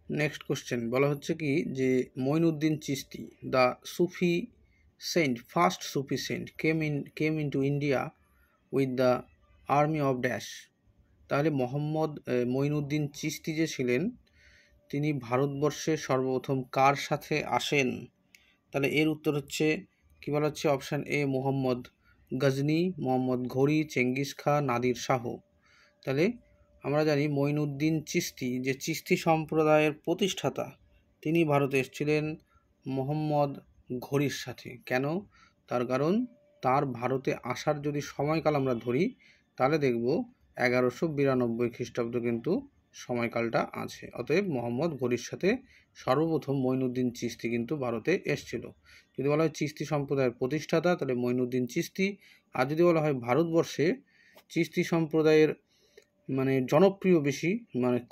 Next question বলা হচ্ছে কি যে Moinuddin Chishti the Sufi saint first Sufi saint came into India with the army of dash. তাহলে মঈনুদ্দিন চিশতি যে ছিলেন তিনি ভারতবর্ষে সর্বপ্রথম কার সাথে আসেন? তাহলে এর উত্তর হচ্ছে কী বলা হচ্ছে অপশান এ মোহাম্মদ গজনি, মোহাম্মদ ঘড়ি, চেঙ্গিস খাঁ, নাদির শাহ। তাহলে আমরা জানি মঈনুদ্দিন চিশতি যে চিশতি সম্প্রদায়ের প্রতিষ্ঠাতা তিনি ভারতে এসেছিলেন মোহাম্মদ ঘড়ির সাথে। কেন? তার কারণ তার ভারতে আসার যদি সময়কাল আমরা ধরি তাহলে দেখব 1192 খ্রিস্টাব্দ কিন্তু সময়কালটা আছে। অতএব মোহাম্মদ ঘড়ির সাথে সর্বপ্রথম মঈনুদ্দিন চিশতি কিন্তু ভারতে এসেছিল। যদি বলা হয় চিশতি সম্প্রদায়ের প্রতিষ্ঠাতা তাহলে মঈনুদ্দিন চিশতি, আর যদি বলা হয় ভারতবর্ষে চিশতি সম্প্রদায়ের জনপ্রিয় বেশি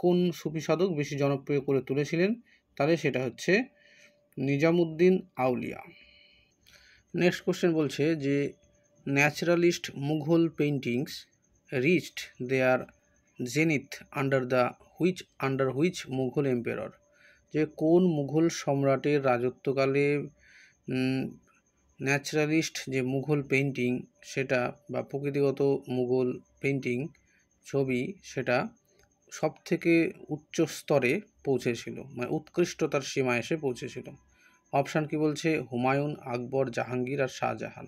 কোন সুফি সাধক বেশি জনপ্রিয় করে তুলেছিলেন তাহলে সেটা হচ্ছে নিজামুদ্দিন আউলিয়া। নেক্সট কোশ্চেন বলছে যে naturalist Mughal paintings reached their zenith under which Mughal emperor. যে কোন মুঘল সম্রাটের রাজত্বকালে ন্যাচারালিস্ট যে মুঘল পেইন্টিং সেটা বা প্রকৃতিগত মুঘল পেইন্টিং ছবি সেটা সব থেকে উচ্চ স্তরে পৌঁছেছিল, উৎকৃষ্টতার সীমায় এসে পৌঁছেছিল। অপশান কি বলছে? হুমায়ুন, আকবর, জাহাঙ্গীর আর শাহজাহান।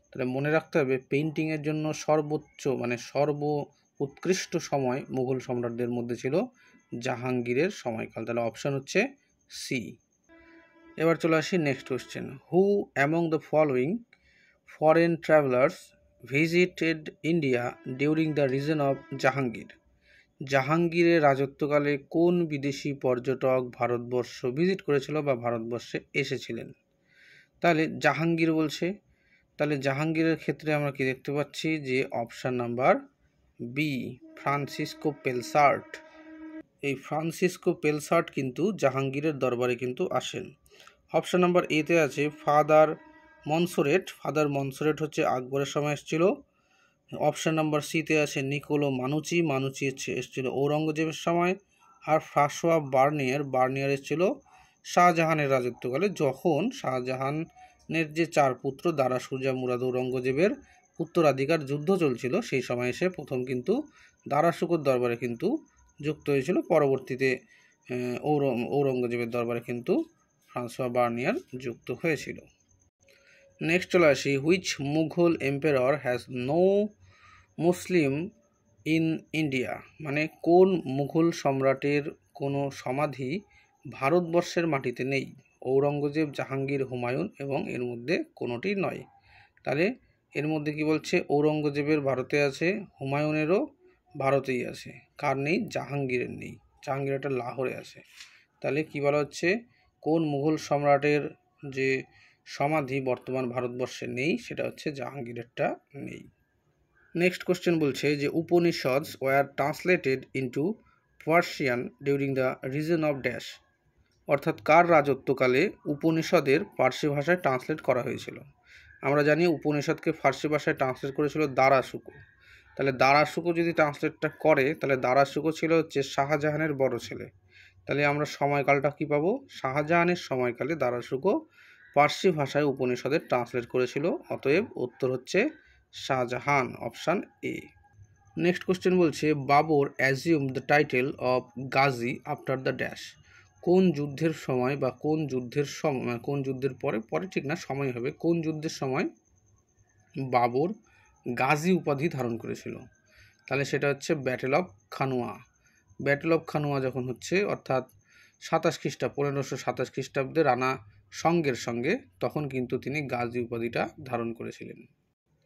তাহলে মনে রাখতে হবে পেইন্টিংয়ের জন্য সর্বোচ্চ সর্ব উৎকৃষ্ট সময় মুঘল সম্রাটদের মধ্যে ছিল জাহাঙ্গীরের সময়কাল। তাহলে অপশান হচ্ছে সি। এবার চলে আসি next question. Who among the following foreign travellers visited India during the reason of Jahangir. জাহাঙ্গীরের রাজত্বকালে কোন বিদেশি পর্যটক ভারতবর্ষ ভিজিট করেছিল বা ভারতবর্ষে এসেছিলেন? তাহলে জাহাঙ্গীর বলছে, তাহলে জাহাঙ্গীরের ক্ষেত্রে আমরা কি দেখতে পাচ্ছি যে অপশান নাম্বার বি ফ্রান্সিসকো পেলসার্ট। এই ফ্রান্সিসকো পেলসার্ট কিন্তু জাহাঙ্গীরের দরবারে কিন্তু আসেন। অপশান নাম্বার এতে আছে ফাদার মনসোরেট। ফাদার মনসোরেট হচ্ছে আকবরের সময় এসেছিল। অপশান নাম্বার সিতে আছে নিকোলো মানুচি। মানুচি এসেছিল ঔরঙ্গজেবের সময়। আর ফ্রাঁসোয়া বার্নিয়ার এসেছিল শাহজাহানের রাজত্বকালে, যখন শাহজাহানের যে 4 পুত্র দারা, সুজা, মুরাদ, ঔরঙ্গজেবের উত্তরাধিকার যুদ্ধ চলছিল, সেই সময় এসে প্রথম কিন্তু দারা শুকোর দরবারে কিন্তু যুক্ত হয়েছিল। পরবর্তীতে ঔরঙ্গজেবের দরবারে কিন্তু ফ্রাঁসোয়া বার্নিয়ার যুক্ত হয়েছিল। নেক্সট চলে আসি which Mughal emperor has no Muslim in India. কোন মুঘল সম্রাটের কোনো সমাধি ভারতবর্ষের মাটিতে নেই? ঔরঙ্গজেব, জাহাঙ্গীর, হুমায়ুন এবং এর মধ্যে কোনোটি নয়। তাহলে এর মধ্যে কি বলছে? ঔরঙ্গজেবের ভারতে আছে, হুমায়ুনেরও ভারতেই আছে, কার নেই? জাহাঙ্গীরের নেই। জাহাঙ্গীর একটা লাহোরে আছে। তাহলে কি বলা হচ্ছে? কোন মুঘল সম্রাটের যে সমাধি বর্তমান ভারতবর্ষে নেই সেটা হচ্ছে জাহাঙ্গীরেরটা নেই। নেক্সট কোশ্চেন বলছে যে Upanishads were translated into Persian during the reason of dash. অর্থাৎ কার রাজত্বকালে উপনিষদের ফার্সি ভাষায় ট্রান্সলেট করা হয়েছিল? আমরা জানি উপনিষদকে ফার্সি ভাষায় ট্রান্সলেট করেছিল দারা শুকো। তাহলে দারা শুকো যদি ট্রান্সলেটটা করে তাহলে দারা শুকো ছিল হচ্ছে শাহজাহানের বড় ছেলে। তাহলে আমরা সময়কালটা কি পাবো? শাহজাহানের সময়কালে দারা শুকো ফার্সি ভাষায় উপনিষদের ট্রান্সলেট করেছিল। অতএব উত্তর হচ্ছে Shah Jahan, option A. Next question বলছে Babur assume the title of Ghazi after the dash. কোন যুদ্ধের সময় বা কোন যুদ্ধের পরে ঠিক না, সময় হবে, কোন যুদ্ধের সময় বাবর গাজী উপাধি ধারণ করেছিল? তাহলে সেটা হচ্ছে battle of Khanwa. Battle of Khanwa যখন হচ্ছে অর্থাৎ 1527 খ্রিস্টাব্দে রানা সঙ্গের সঙ্গে, তখন কিন্তু তিনি গাজী উপাধিটা ধারণ করেছিলেন।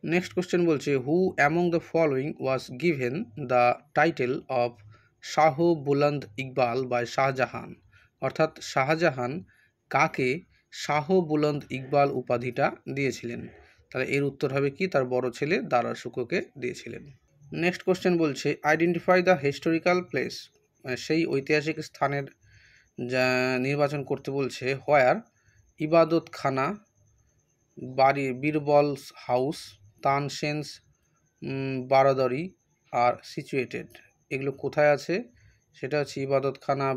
নেক্সট কোশ্চেন বলছে who among the following was given the title of Shah Buland Iqbal by Shah Jahan. অর্থাৎ শাহজাহান কাকে শাহ বুলন্দ ইকবাল উপাধিটা দিয়েছিলেন? তাহলে এর উত্তর হবে কি? তার বড় ছেলে দারা শুকোকে দিয়েছিলেন। নেক্সট কোশ্চেন বলছে আইডেন্টিফাই দ্য হিস্টোরিক্যাল প্লেস। সেই ঐতিহাসিক স্থানের যা নির্বাচন করতে বলছে হোয়ার ইবাদত খানা, বীরবল হাউস, তানসেন্স বারাদরি আর সিচুয়েটেড। এগুলো কোথায় আছে? সেটা হচ্ছে ইবাদতখানা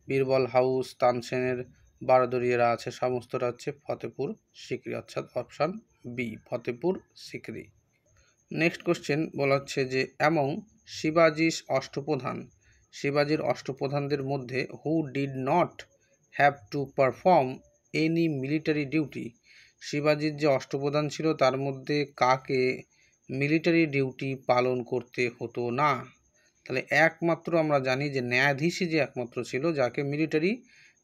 বীরবল হাউস, তানসেনের বারোদরিয়ারা আছে, সমস্তটা হচ্ছে ফতেপুর সিকরি, অর্থাৎ option B Fatehpur Sikri. Next question বলা হচ্ছে যে অ্যামং শিবাজির অষ্টপ্রধান, শিবাজির অষ্টপ্রধানদের মধ্যে who did not have to perform any military duty, শিবাজির যে অষ্টপ্রধান ছিল তার মধ্যে কাকে মিলিটারি ডিউটি পালন করতে হতো না? তাহলে একমাত্র আমরা জানি যে ন্যায়াধীশই যে একমাত্র ছিল যাকে মিলিটারি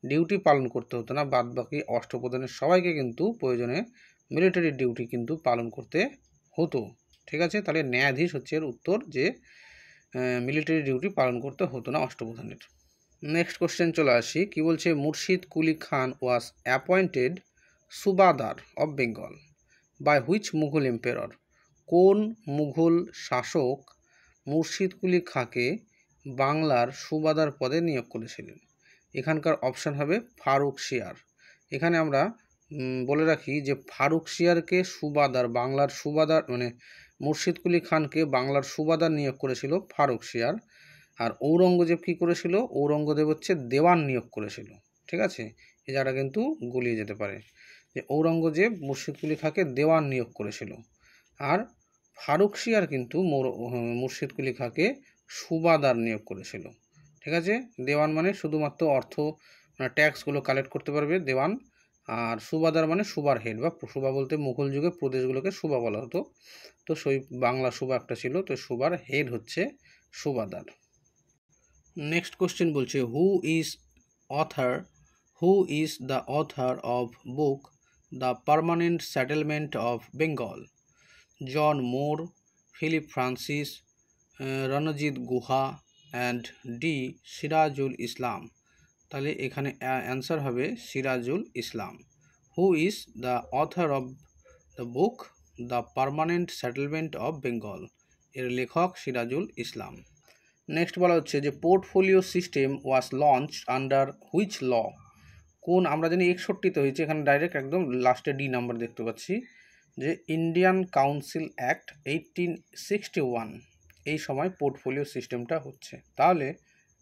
ডিউটি পালন করতে হতো না, বাদ বাকি অষ্টপ্রধানের সবাইকে কিন্তু প্রয়োজনে মিলিটারি ডিউটি কিন্তু পালন করতে হতো। ঠিক আছে, তাহলে ন্যায়াধীশ হচ্ছে এর উত্তর, যে মিলিটারি ডিউটি পালন করতে হতো না অষ্টপ্রধানের। নেক্সট কোশ্চেন চলে আসি, কি বলছে, Murshid Quli Khan was appointed subedar of Bengal by which Mughal emperor, কোন মুঘল শাসক মুর্শিদ কুলি খাঁকে বাংলার সুবাদার পদে নিয়োগ করেছিলেন? এখানকার অপশান হবে ফারুক শিয়ার। এখানে আমরা বলে রাখি যে ফারুক শিয়ারকে সুবাদার, বাংলার সুবাদার মানে মুর্শিদ কুলি খানকে বাংলার সুবাদার নিয়োগ করেছিল ফারুক শিয়ার। আর ঔরঙ্গজেব কী করেছিল? ঔরঙ্গজেব হচ্ছে দেওয়ান নিয়োগ করেছিল। ঠিক আছে, এই জায়গাটা কিন্তু গুলিয়ে যেতে পারে, যে ঔরঙ্গজেব মুর্শিদ কুলি খাঁকে দেওয়ান নিয়োগ করেছিল, আর ফারুক শিয়ার কিন্তু মুর্শিদ কুলি খাঁকে সুবাদার নিয়োগ করেছিল। ঠিক আছে, দেওয়ান মানে শুধুমাত্র অর্থ ট্যাক্সগুলো কালেক্ট করতে পারবে দেওয়ান, আর সুবাদার মানে সুবার হেড, বা সুবা বলতে মুঘল যুগে প্রদেশগুলোকে সুবা বলা হতো, তো সেই বাংলা সুবা একটা ছিল, তো সুবার হেড হচ্ছে সুবাদার। নেক্সট কোশ্চেন বলছে, who is the author of book the permanent settlement of Bengal? John More, Philip Francis, Ranajit Guha and D Sirajul Islam. তাহলে এখানে অ্যান্সার হবে Sirajul Islam. Who is the author of the book the permanent settlement of Bengal, এর লেখক Sirajul Islam. Next বলা হচ্ছে যে portfolio system was launch under which law, কোন, আমরা জানি 61তে হয়েছে, এখানে ডাইরেক্ট একদম লাস্টে ডি নাম্বার দেখতে পাচ্ছি, যে ইন্ডিয়ান কাউন্সিল অ্যাক্ট 1861, এই সময় পোর্টফোলিও সিস্টেমটা হচ্ছে। তাহলে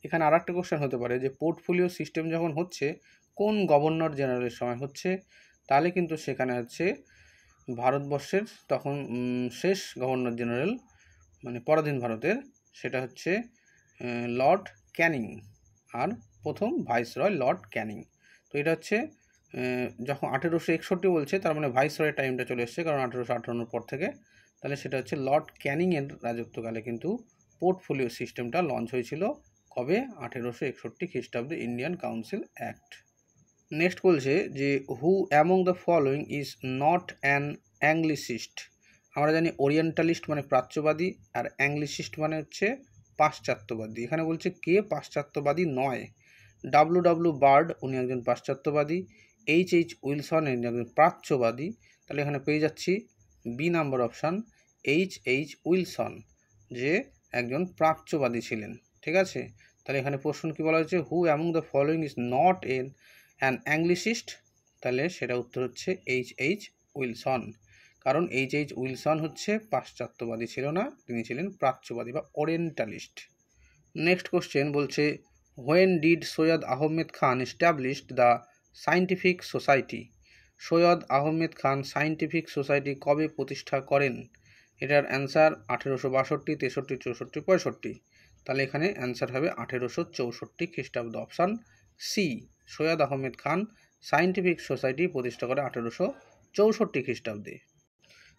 এখানে আর একটা কোশ্চেন হতে পারে যে পোর্টফোলিও সিস্টেম যখন হচ্ছে কোন গভর্নর জেনারেলের সময় হচ্ছে? তাহলে কিন্তু সেখানে হচ্ছে ভারতবর্ষের তখন শেষ গভর্নর জেনারেল মানে পরাধীন ভারতের, সেটা হচ্ছে লর্ড ক্যানিং, আর প্রথম ভাইসরয় লর্ড ক্যানিং। তো এটা হচ্ছে যখন 1861 বলছে, তার মানে ভাইসরয়ের টাইমটা চলে এসছে, কারণ 1858 পর থেকে, তাহলে সেটা হচ্ছে লর্ড ক্যানিংয়ের রাজত্বকালে কিন্তু পোর্টফোলিও সিস্টেমটা লঞ্চ হয়েছিল। কবে? 1861 খ্রিস্টাব্দে, ইন্ডিয়ান কাউন্সিল অ্যাক্ট। নেক্সট বলছে যে who among the following is not an anglicist, আমরা জানি ওরিয়েন্টালিস্ট মানে প্রাচ্যবাদী, আর অ্যাংলিসিস্ট মানে হচ্ছে পাশ্চাত্যবাদী। এখানে বলছে কে পাশ্চাত্যবাদী নয়? ডব্লিউ বার্ড, উনি একজন পাশ্চাত্যবাদী, এইচ উইলসন একজন প্রাচ্যবাদী। তাহলে এখানে পেয়ে যাচ্ছি B number option, H Wilson, যে একজন প্রাচ্যবাদী ছিলেন। ঠিক আছে, তাহলে এখানে প্রশ্ন কী বলা হয়েছে, who among the following is not an anglicist, তাহলে সেটা উত্তর হচ্ছে এইচ উইলসন, কারণ এইচ উইলসন হচ্ছে পাশ্চাত্যবাদী ছিল না, তিনি ছিলেন প্রাচ্যবাদী বা ওরিয়েন্টালিস্ট। নেক্সট কোশ্চেন বলছে, when did Syed Ahmed Khan established the scientific society, Syed Ahmed Khan scientific society কবে প্রতিষ্ঠা করেন? এটার অ্যান্সার 1862, 63, 64, 65। তাহলে এখানে অ্যান্সার হবে 1864 খ্রিস্টাব্দ, option C, Syed Ahmed Khan scientific society প্রতিষ্ঠা করে 1864 খ্রিস্টাব্দে।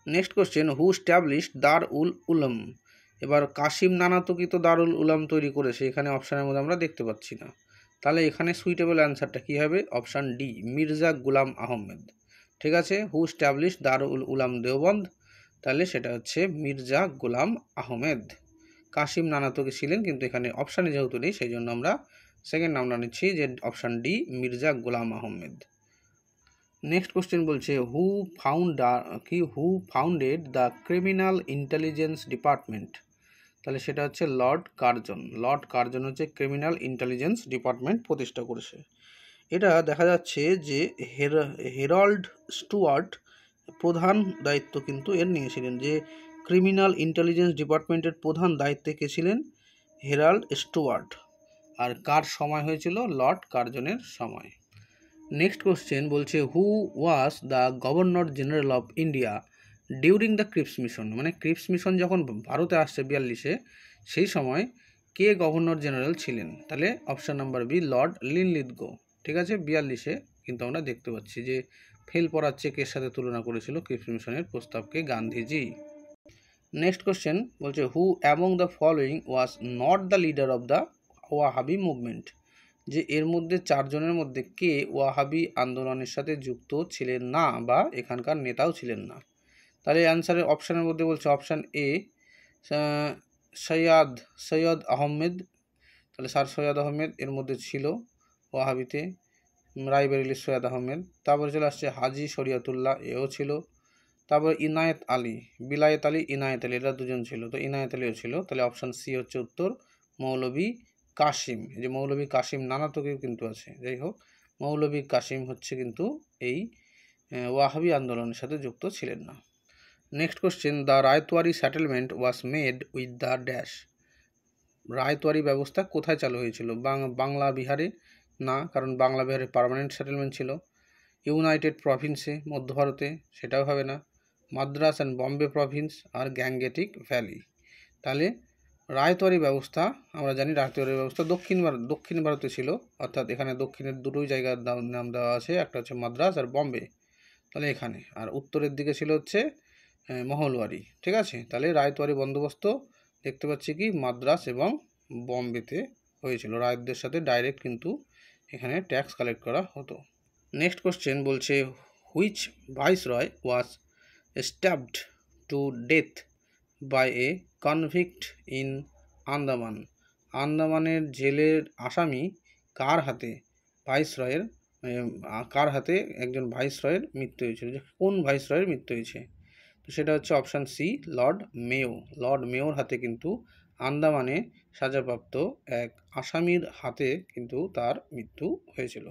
নেক্সট কোশ্চেন, হু স্ট্যাবলিশড দারুল উলুম, এবার কাশিম নানাতুকি তো দারুল উলুম তৈরি করেছে, এখানে অপশানের মধ্যে আমরা দেখতে পাচ্ছি না, তাহলে এখানে সুইটেবল অ্যান্সারটা কী হবে? অপশান ডি, মির্জা গুলাম আহমেদ। ঠিক আছে, হু স্ট্যাবলিশড দারুল উলুম দেওবন্দ, তাহলে সেটা হচ্ছে মির্জা গুলাম আহমেদ। কাশিম নানাতুকি ছিলেন, কিন্তু এখানে অপশানে যেহেতু নেই সেই জন্য আমরা সেকেন্ড নামটা নিচ্ছি, যে অপশান ডি, মির্জা গুলাম আহমেদ। নেক্সট কোশ্চেন বলছে, who founded the criminal intelligence department, তাহলে সেটা হচ্ছে লর্ড কার্জন। লর্ড কার্জন হচ্ছে ক্রিমিনাল ইন্টেলিজেন্স ডিপার্টমেন্ট প্রতিষ্ঠা করেছে। এটা দেখা যাচ্ছে যে হেরাল্ড স্টুয়ার্ট প্রধান দায়িত্ব কিন্তু এর নিয়েছিলেন, যে ক্রিমিনাল ইন্টেলিজেন্স ডিপার্টমেন্টের প্রধান দায়িত্বে কে ছিলেন? Herald Stewart. আর কার সময় হয়েছিল? লর্ড কার্জনের সময়। নেক্সট কোশ্চেন বলছে who was the governor general of India during the Cripps mission, মানে ক্রিপস মিশন যখন ভারতে আসছে 42-এ, সেই সময় কে গভর্নর জেনারেল ছিলেন? তাহলে option number B lord Linlithgow. ঠিক আছে, 42-এ কিন্তু আমরা দেখতে পাচ্ছি যে ফেল পড়ার চেকের সাথে তুলনা করেছিল ক্রিপস মিশনের প্রস্তাবকে গান্ধীজি। নেক্সট কোশ্চেন বলছে who among the following was not the leader of the Wahhabi movement, যে এর মধ্যে 4 জনের মধ্যে কে ওয়াহাবি আন্দোলনের সাথে যুক্ত ছিলেন না বা এখানকার নেতাও ছিলেন না? তাহলে অ্যান্সারের অপশানের মধ্যে বলছে অপশান এ সৈয়দ আহমেদ, তাহলে স্যার সৈয়দ আহমেদ এর মধ্যে ছিল ওয়াহাবিতে, রায়বেরেলির সৈয়দ আহমেদ। তারপরে চলে আসছে হাজি শরিয়তুল্লাহ, এও ছিল। তারপর ইনায়েত আলী, বিলায়েত আলী, ইনায়েত আলী, এরা দুজন ছিল, তো ইনায়েত আলীও ছিল। তাহলে অপশান সি হচ্ছে উত্তর। মৌলভী কাসিম, এই যে মৌলভী কাসিম নানা তো কেউ কিন্তু আছে, যাই হোক মৌলভী কাসিম হচ্ছে কিন্তু এই ওয়াহাবি আন্দোলনের সাথে যুক্ত ছিলেন না। Next question the ryotwari settlement was made with the dash, ryotwari ব্যবস্থা কোথায় চালু হয়েছিল? বাংলা বিহারে না, কারণ বাংলা বিহারে পার্মানেন্ট সেটেলমেন্ট ছিল। ইউনাইটেড প্রভিন্সে, মধ্য ভারতে, সেটাও হবে না। মাদ্রাস অ্যান্ড বম্বে প্রভিন্স আর গ্যাংগেটিক ভ্যালি। তাহলে রায়তওয়ারি ব্যবস্থা আমরা জানি রায়তওয়ারি ব্যবস্থা দক্ষিণ ভারতে ছিল, অর্থাৎ এখানে দক্ষিণের দুটোই জায়গার নাম দেওয়া আছে, একটা হচ্ছে মাদ্রাস আর বম্বে, তাহলে এখানে। আর উত্তরের দিকে ছিল হচ্ছে মহলওয়ারি। ঠিক আছে, তাহলে রায়তওয়ারি বন্দোবস্ত দেখতে পাচ্ছি কি মাদ্রাস এবং বম্বেতে হয়েছিল, রায়তদের সাথে ডাইরেক্ট কিন্তু এখানে ট্যাক্স কালেক্ট করা হতো। নেক্সট কোশ্চেন বলছে which viceroy was stabbed to death by a convict in Andaman, আন্দামানের জেলের আসামি কার হাতে একজন ভাইসরয়ের মৃত্যু হয়েছিল, যে কোন ভাইসরয়ের মৃত্যু হয়েছে? তো সেটা হচ্ছে option C Lord Mayo, Lord মেয়োর হাতে কিন্তু আন্দামানে সাজাপ্রাপ্ত এক আসামির হাতে কিন্তু তার মৃত্যু হয়েছিল।